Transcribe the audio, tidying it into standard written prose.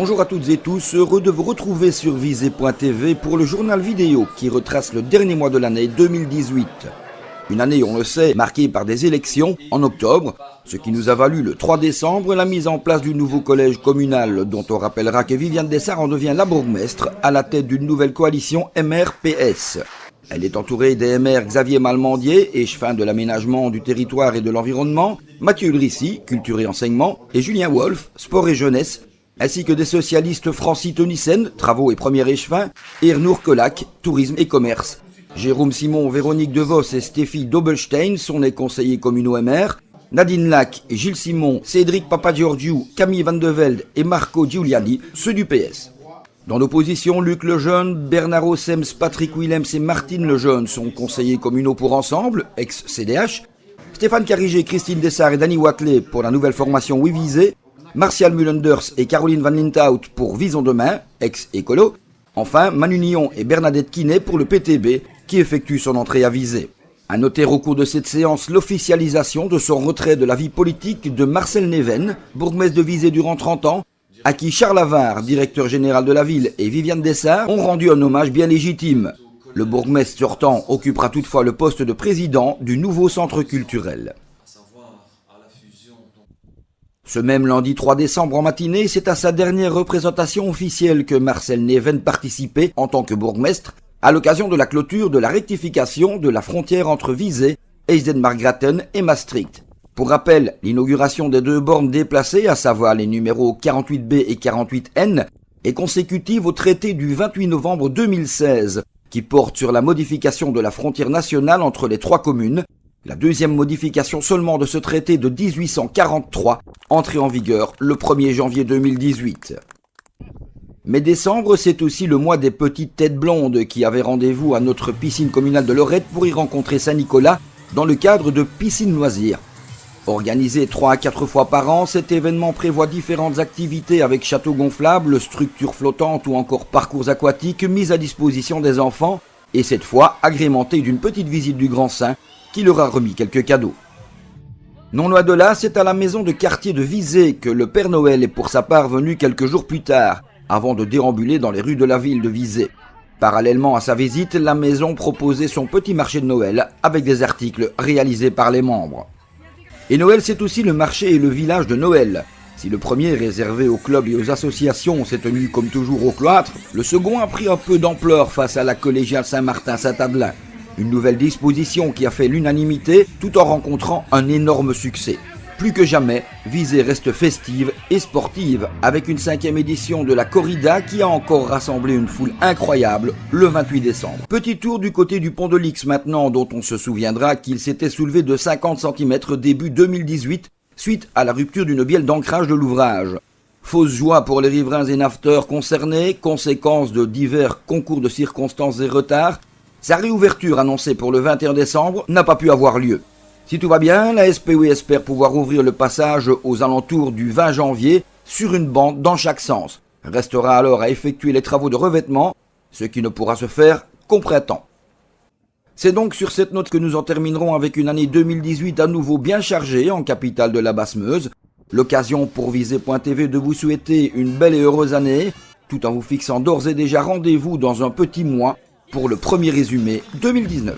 Bonjour à toutes et tous, heureux de vous retrouver sur Visée.tv pour le journal vidéo qui retrace le dernier mois de l'année 2018. Une année, on le sait, marquée par des élections en octobre, ce qui nous a valu le 3 décembre la mise en place du nouveau collège communal dont on rappellera que Viviane Dessart en devient la bourgmestre à la tête d'une nouvelle coalition MR-PS. Elle est entourée des MR Xavier Malmandier, échevin de l'aménagement du territoire et de l'environnement, Mathieu Ulrissi, culture et enseignement, et Julien Wolf, sport et jeunesse, ainsi que des socialistes Francis Tonissen, travaux et premier échevin, et Ernour Colac, tourisme et commerce. Jérôme Simon, Véronique Devos et Stéphie Dobelstein sont les conseillers communaux MR, Nadine Lac et Gilles Simon, Cédric Papageorgiou, Camille Van de Velde et Marco Giuliani, ceux du PS. Dans l'opposition, Luc Lejeune, Bernard Ossems, Patrick Willems et Martine Lejeune sont conseillers communaux pour Ensemble, ex-CDH, Stéphane Carriger, Christine Dessart et Danny Watley pour la nouvelle formation Oui Visée, Martial Mullenders et Caroline Van Lintout pour Visons Demain, ex-écolo, enfin Manu Nyon et Bernadette Quinet pour le PTB qui effectue son entrée à Visée. À noter au cours de cette séance l'officialisation de son retrait de la vie politique de Marcel Neven, bourgmestre de Visée durant 30 ans, à qui Charles Havard, directeur général de la ville, et Viviane Dessart ont rendu un hommage bien légitime. Le bourgmestre sortant occupera toutefois le poste de président du nouveau centre culturel. Ce même lundi 3 décembre en matinée, c'est à sa dernière représentation officielle que Marcel Neven participait en tant que bourgmestre à l'occasion de la clôture de la rectification de la frontière entre Visée, Eisenmargraten et Maastricht. Pour rappel, l'inauguration des deux bornes déplacées, à savoir les numéros 48B et 48N, est consécutive au traité du 28 novembre 2016, qui porte sur la modification de la frontière nationale entre les trois communes, la deuxième modification seulement de ce traité de 1843, entrée en vigueur le 1er janvier 2018. Mais décembre, c'est aussi le mois des petites têtes blondes qui avaient rendez-vous à notre piscine communale de Lorette pour y rencontrer Saint-Nicolas dans le cadre de piscine loisirs. Organisé 3 à 4 fois par an, cet événement prévoit différentes activités avec châteaux gonflables, structures flottantes ou encore parcours aquatiques mis à disposition des enfants et cette fois agrémenté d'une petite visite du Grand Saint qui leur a remis quelques cadeaux. Non loin de là, c'est à la maison de quartier de Visée que le Père Noël est pour sa part venu quelques jours plus tard, avant de déambuler dans les rues de la ville de Visée. Parallèlement à sa visite, la maison proposait son petit marché de Noël avec des articles réalisés par les membres. Et Noël, c'est aussi le marché et le village de Noël. Si le premier, réservé aux clubs et aux associations, s'est tenu comme toujours au cloître, le second a pris un peu d'ampleur face à la collégiale Saint-Martin-Saint-Adelin. Une nouvelle disposition qui a fait l'unanimité tout en rencontrant un énorme succès. Plus que jamais, Visée reste festive et sportive avec une 5e édition de la corrida qui a encore rassemblé une foule incroyable le 28 décembre. Petit tour du côté du pont de l'X maintenant dont on se souviendra qu'il s'était soulevé de 50 cm début 2018 suite à la rupture d'une bielle d'ancrage de l'ouvrage. Fausse joie pour les riverains et naveteurs concernés, conséquence de divers concours de circonstances et retards, sa réouverture annoncée pour le 21 décembre n'a pas pu avoir lieu. Si tout va bien, la SPW espère pouvoir ouvrir le passage aux alentours du 20 janvier sur une bande dans chaque sens. Restera alors à effectuer les travaux de revêtement, ce qui ne pourra se faire qu'au printemps. C'est donc sur cette note que nous en terminerons avec une année 2018 à nouveau bien chargée en capitale de la Basse-Meuse. L'occasion pour Visée.tv de vous souhaiter une belle et heureuse année, tout en vous fixant d'ores et déjà rendez-vous dans un petit mois pour le premier résumé 2019.